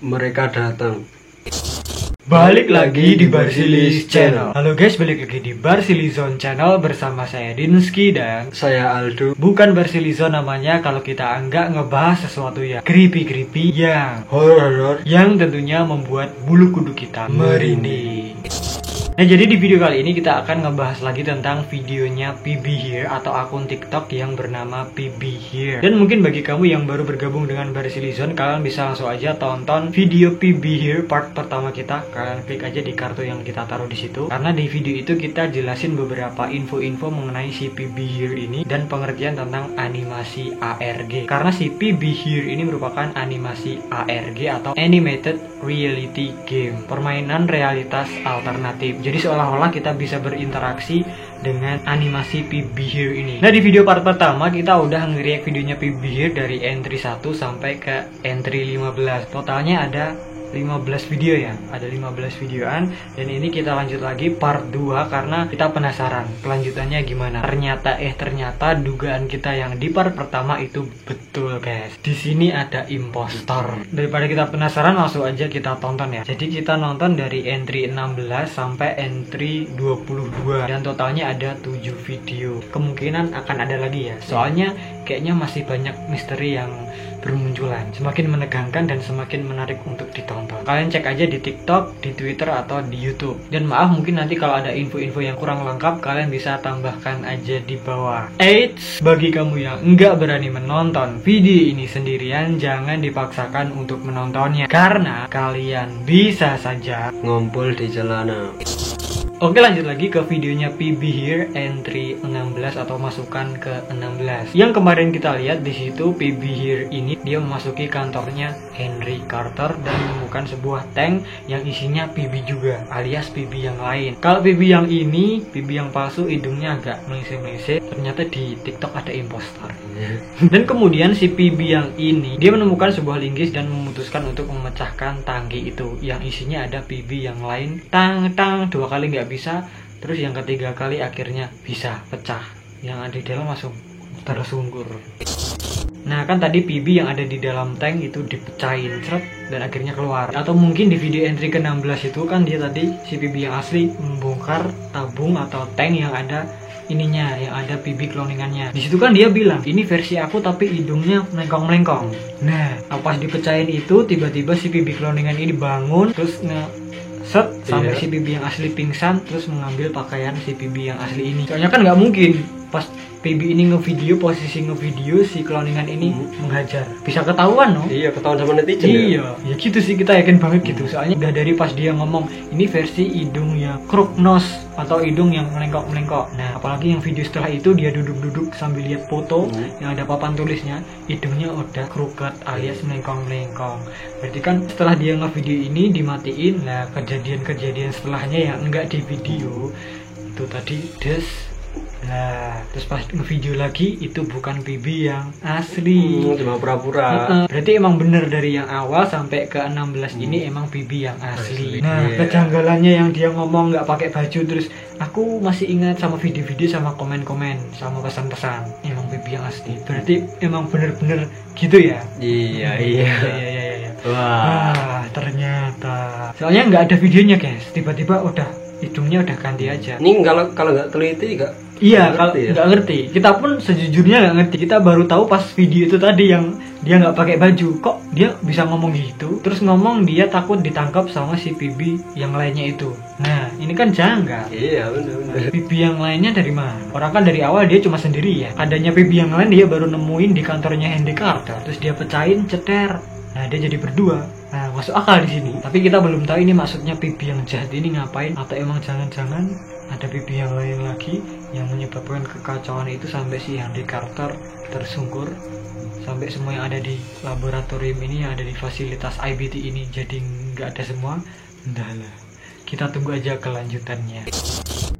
mereka datang. Balik lagi di Barsilis Channel. Halo guys, balik lagi di Barsilizon Channel bersama saya Dinski dan Saya Aldo. bukan Barsilizon namanya kalau kita nggak ngebahas sesuatu yang creepy yang Horor. yang tentunya membuat bulu kuduk kita merinding. Nah, jadi di video kali ini kita akan ngebahas lagi tentang videonya PB Here atau akun TikTok yang bernama PB Here. Dan mungkin bagi kamu yang baru bergabung dengan Barsilizon, kalian bisa langsung aja tonton video PB Here part pertama kita. Kalian klik aja di kartu yang kita taruh di situ. Karena di video itu kita jelasin beberapa info-info mengenai si PB Here ini dan pengertian tentang animasi ARG. Karena si PB Here ini merupakan animasi ARG atau Animated Reality Game, permainan realitas alternatif. Jadi seolah-olah kita bisa berinteraksi dengan animasi PB Here ini. Nah, di video part pertama kita udah nge-react videonya PB Here dari entry 1 sampai ke entry 15. Totalnya ada 15 video ya, ada 15 videoan. Dan ini kita lanjut lagi part 2 karena kita penasaran kelanjutannya gimana. Ternyata dugaan kita yang di part pertama itu betul guys. Di sini ada impostor. Daripada kita penasaran, langsung aja kita tonton ya. Jadi kita nonton dari entry 16 sampai entry 22 dan totalnya ada 7 video. Kemungkinan akan ada lagi ya. Soalnya kayaknya masih banyak misteri yang bermunculan, semakin menegangkan dan semakin menarik untuk ditonton. Kalian cek aja di TikTok, di Twitter atau di YouTube. Dan maaf, mungkin nanti kalau ada info-info yang kurang lengkap, kalian bisa tambahkan aja di bawah. Eits, bagi kamu yang enggak berani menonton video ini sendirian, jangan dipaksakan untuk menontonnya karena kalian bisa saja Ngumpul di celana. Oke, lanjut lagi ke videonya PB Here entry 16 atau masukan ke 16. Yang kemarin kita lihat di situ PB Here ini dia memasuki kantornya Henry Carter dan menemukan sebuah tank yang isinya PB juga alias PB yang lain. Kalau PB yang ini, PB yang palsu, hidungnya agak melise-melise. Ternyata di TikTok ada impostor. Dan kemudian si PB yang ini dia menemukan sebuah linggis dan memutuskan untuk memecahkan tangki itu yang isinya ada PB yang lain. Tang 2 kali nggak bisa, terus yang ketiga kali akhirnya bisa pecah. Yang ada di dalam langsung tersungkur. Nah, kan tadi PB yang ada di dalam tank itu dipecahin seret dan akhirnya keluar. Atau mungkin di video entry ke-16 itu kan dia tadi si PB yang asli membongkar tabung atau tank yang ada ininya, yang ada PB cloningannya. Di situ kan dia bilang, "Ini versi aku tapi hidungnya melengkong-melengkong." Nah, pas dipecahin itu tiba-tiba si PB cloningan ini bangun terus sampai si PB yang asli pingsan terus mengambil pakaian si PB yang asli ini. Soalnya kan nggak mungkin pas PB ini ngevideo, posisi ngevideo si cloningan ini menghajar. Bisa ketahuan no? Iya, ketahuan sama netizen. Iya, ya gitu sih, kita yakin banget gitu. Soalnya udah dari pas dia ngomong ini versi hidung yang crook nose atau hidung yang melengkok-melengkok. Nah, apalagi yang video setelah itu dia duduk-duduk sambil lihat foto yang ada papan tulisnya, hidungnya udah crooked alias melengkong-melengkong. Berarti kan setelah dia ngevideo ini dimatiin, lah kejadian-kejadian setelahnya yang enggak di video itu tadi Nah, terus pas ngevideo lagi itu bukan PB yang asli. Cuma pura-pura. Berarti emang bener dari yang awal sampai ke 16 ini emang PB yang asli. Nah, kejanggalannya yang dia ngomong nggak pakai baju terus aku masih ingat sama video-video sama komen-komen sama pesan-pesan emang PB yang asli. Berarti emang bener-bener gitu ya? Iya. Wah, ternyata. Soalnya nggak ada videonya guys. Tiba-tiba hidungnya udah ganti aja. Ini kalau nggak teliti nggak. Iya, kalau nggak ngerti. Kita pun sejujurnya nggak ngerti. Kita baru tahu pas video itu tadi yang dia nggak pakai baju. Kok dia bisa ngomong gitu? Terus ngomong dia takut ditangkap sama si PB yang lainnya itu. Nah, ini kan janggal. Iya, benar. PB yang lainnya dari mana? Orang kan dari awal dia cuma sendiri ya. Adanya PB yang lain dia baru nemuin di kantornya Henry Carter. Terus dia pecahin, ceter. Nah, dia jadi berdua. Nah, masuk akal di sini. Tapi kita belum tahu ini maksudnya PB yang jahat ini ngapain, atau emang jangan-jangan ada PB yang lain lagi yang menyebabkan kekacauan itu sampai si Henry Carter tersungkur, sampai semua yang ada di laboratorium ini, yang ada di fasilitas IBT ini jadi nggak ada semua. Entahlah, kita tunggu aja kelanjutannya.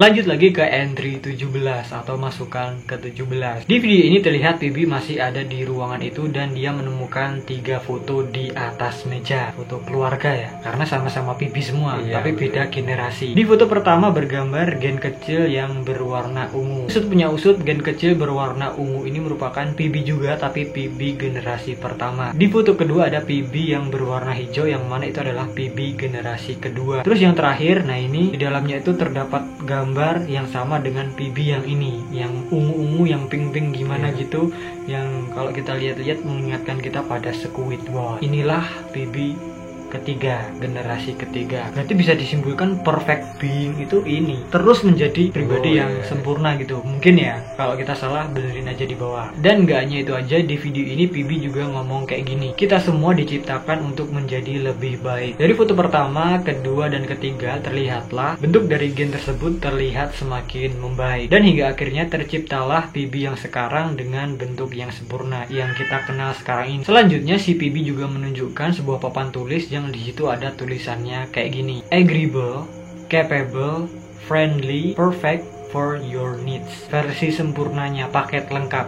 Lanjut lagi ke entry 17 atau masukan ke 17. Di video ini terlihat PB masih ada di ruangan itu dan dia menemukan 3 foto di atas meja. Foto keluarga ya, karena sama-sama PB semua, Iya, tapi beda generasi. Di foto pertama bergambar gen kecil yang berwarna ungu. Usut punya usut, gen kecil berwarna ungu ini merupakan PB juga, tapi PB generasi pertama. Di foto kedua ada PB yang berwarna hijau, yang mana itu adalah PB generasi kedua. Terus yang terakhir, nah ini di dalamnya itu terdapat gambar yang sama dengan PB yang ini, yang ungu-ungu, yang pink-pink gimana gitu, yang kalau kita lihat-lihat mengingatkan kita pada Squidward. Inilah PB ketiga, generasi ketiga. Berarti bisa disimpulkan perfect being itu ini terus menjadi pribadi yang sempurna gitu. Mungkin ya, kalau kita salah benerin aja di bawah. Dan gak hanya itu aja, di video ini PB juga ngomong kayak gini, kita semua diciptakan untuk menjadi lebih baik. Dari foto pertama, kedua, dan ketiga terlihatlah bentuk dari gen tersebut terlihat semakin membaik, dan hingga akhirnya terciptalah PB yang sekarang dengan bentuk yang sempurna yang kita kenal sekarang ini. Selanjutnya si PB juga menunjukkan sebuah papan tulis yang di situ ada tulisannya kayak gini, agreeable, capable, friendly, perfect for your needs. Versi sempurnanya, paket lengkap.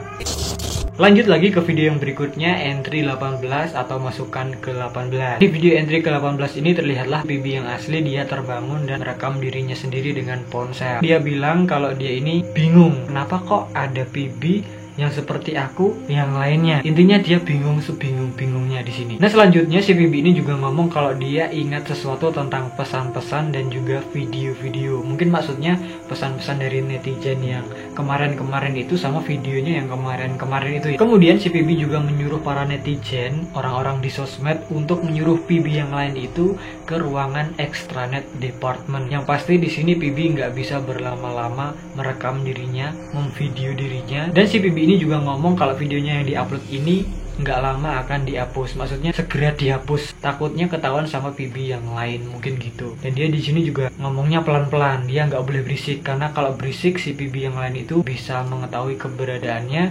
Lanjut lagi ke video yang berikutnya, entry 18 atau masukan ke 18. Di video entry ke 18 ini terlihatlah PB yang asli, dia terbangun dan merekam dirinya sendiri dengan ponsel. Dia bilang kalau dia ini bingung, kenapa kok ada PB yang seperti aku, yang lainnya. Intinya dia bingung sebingung-bingungnya di sini. Nah selanjutnya si PB ini juga ngomong kalau dia ingat sesuatu tentang pesan-pesan dan juga video-video. Mungkin maksudnya pesan-pesan dari netizen yang kemarin-kemarin itu sama videonya yang kemarin-kemarin itu. Kemudian si PB juga menyuruh para netizen, orang-orang di sosmed untuk menyuruh PB yang lain itu ke ruangan extranet department. Yang pasti di sini PB nggak bisa berlama-lama merekam dirinya, memvideo dirinya. Dan si PB ini juga ngomong kalau videonya yang diupload ini nggak lama akan dihapus, maksudnya segera dihapus, takutnya ketahuan sama PB yang lain, mungkin gitu. Dan dia di sini juga ngomongnya pelan-pelan, dia nggak boleh berisik, karena kalau berisik si PB yang lain itu bisa mengetahui keberadaannya.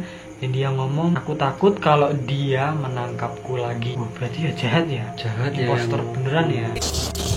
Dan dia ngomong, aku takut kalau dia menangkapku lagi. Berarti ya jahat ya, imposter beneran ya.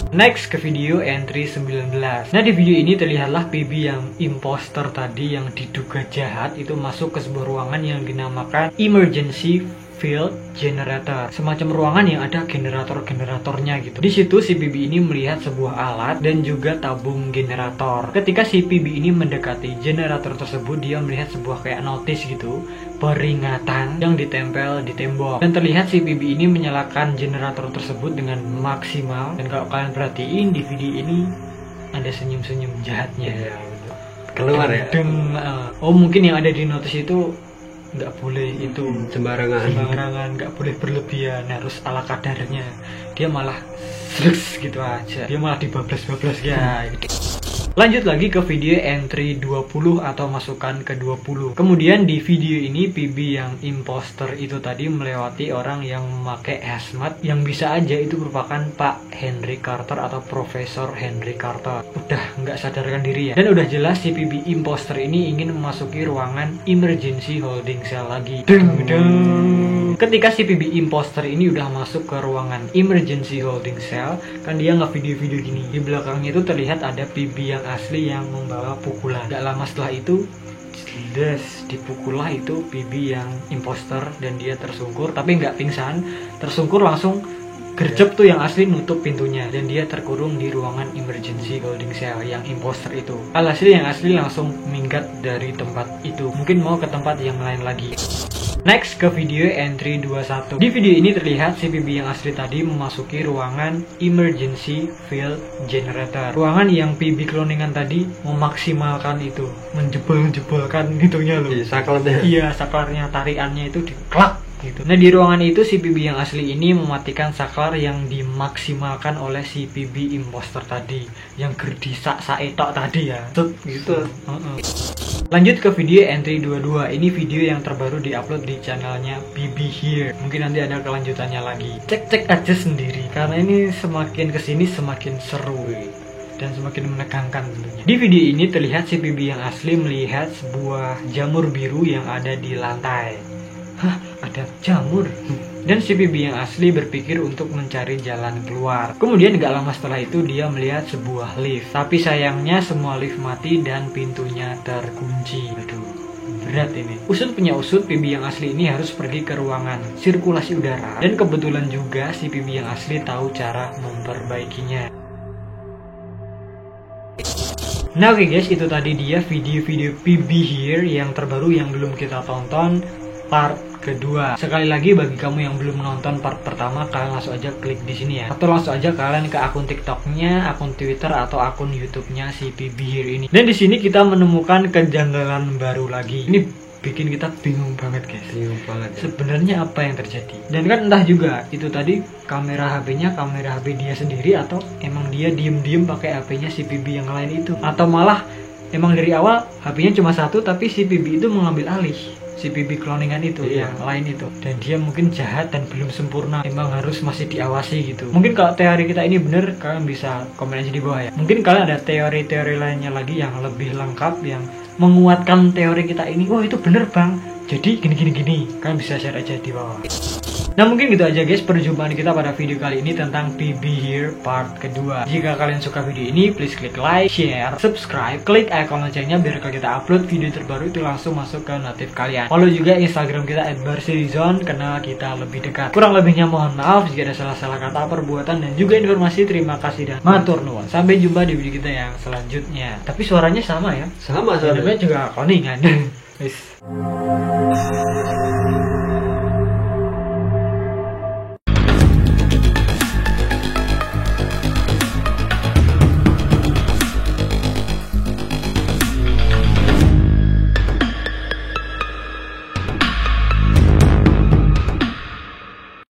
Next ke video entry 19. Nah di video ini terlihatlah PB yang imposter tadi yang diduga jahat itu masuk ke sebuah ruangan yang dinamakan emergency field generator, semacam ruangan yang ada generator-generatornya gitu. Di situ si PB ini melihat sebuah alat dan juga tabung generator. Ketika si PB ini mendekati generator tersebut, dia melihat sebuah kayak notice gitu, peringatan yang ditempel di tembok. Dan terlihat si PB ini menyalakan generator tersebut dengan maksimal. Dan kalau kalian perhatiin di video ini ada senyum-senyum jahatnya. Keluar ya. Oh mungkin yang ada di notice itu nggak boleh itu sembarangan, nggak boleh berlebihan, harus ala kadarnya. Dia malah slugs gitu aja, dia malah dibablas-bablas ya gitu. Lanjut lagi ke video entry 20 atau masukan ke 20. Kemudian di video ini PB yang imposter itu tadi melewati orang yang memakai hazmat, yang bisa aja itu merupakan Pak Henry Carter atau Profesor Henry Carter. Udah nggak sadarkan diri ya. Dan udah jelas si PB imposter ini ingin memasuki ruangan emergency holding cell lagi. Ketika si PB imposter ini udah masuk ke ruangan emergency holding cell, kan dia nggak video-video gini. Di belakangnya itu terlihat ada PB yang asli yang membawa pukulan. Gak lama setelah itu dipukullah itu PB yang imposter dan dia tersungkur, tapi nggak pingsan, tersungkur langsung gercep tuh yang asli nutup pintunya dan dia terkurung di ruangan emergency holding cell yang imposter itu. Alhasil yang asli langsung minggat dari tempat itu, mungkin mau ke tempat yang lain lagi. Next ke video entry 21. Di video ini terlihat si PB yang asli tadi memasuki ruangan emergency field generator. Ruangan yang PB cloningan tadi memaksimalkan itu, menjebol-jebolkan itunya loh. Iya, saklarnya, tariannya itu diklak gitu. Nah di ruangan itu si PB yang asli ini mematikan saklar yang dimaksimalkan oleh si PB imposter tadi, yang gerdisak saetok tadi ya. Gitu. Lanjut ke video entry 22. Ini video yang terbaru diupload di channelnya PB Here. Mungkin nanti ada kelanjutannya lagi. Cek aja sendiri, karena ini semakin kesini semakin seru dan semakin menegangkan tentunya. Di video ini terlihat si PB yang asli melihat sebuah jamur biru yang ada di lantai. hah, ada jamur. Dan si PB yang asli berpikir untuk mencari jalan keluar. Kemudian gak lama setelah itu dia melihat sebuah lift. Tapi sayangnya semua lift mati dan pintunya terkunci. Aduh, berat ini. Usut punya usut, PB yang asli ini harus pergi ke ruangan sirkulasi udara. Dan kebetulan juga si PB yang asli tahu cara memperbaikinya. Nah oke guys, itu tadi dia video-video PB Here yang terbaru yang belum kita tonton part kedua. Sekali lagi bagi kamu yang belum menonton part pertama, kalian langsung aja klik di sini ya. Atau langsung aja kalian ke akun TikToknya, akun Twitter atau akun YouTube-nya si PB Here ini. Dan di sini kita menemukan kejanggalan baru lagi. Ini bikin kita bingung banget guys. Bingung banget. Ya. Sebenarnya apa yang terjadi? Dan kan entah juga itu tadi kamera HP-nya kamera HP dia sendiri atau emang dia diem-diem pakai HP-nya si PB yang lain itu. Atau malah emang dari awal HP-nya cuma satu tapi si PB itu mengambil alih. Si PB cloningan itu yang lain itu, dan dia mungkin jahat dan belum sempurna, emang harus masih diawasi gitu. Mungkin kalau teori kita ini bener, kalian bisa komen aja di bawah ya. Mungkin kalian ada teori-teori lainnya lagi yang lebih lengkap yang menguatkan teori kita ini. Oh itu bener bang, jadi gini, kalian bisa share aja di bawah. Nah mungkin gitu aja guys perjumpaan kita pada video kali ini tentang PB Here part kedua. Jika kalian suka video ini, please klik like, share, subscribe, klik icon loncengnya biar kalau kita upload video terbaru itu langsung masuk ke notif kalian. Follow juga Instagram kita @barsirizon, kenal kita lebih dekat. Kurang lebihnya mohon maaf jika ada salah-salah kata, perbuatan dan juga informasi. Terima kasih dan matur nuwun. Sampai jumpa di video kita yang selanjutnya. Tapi suaranya sama ya? Sama Namanya juga cloningan. Peace.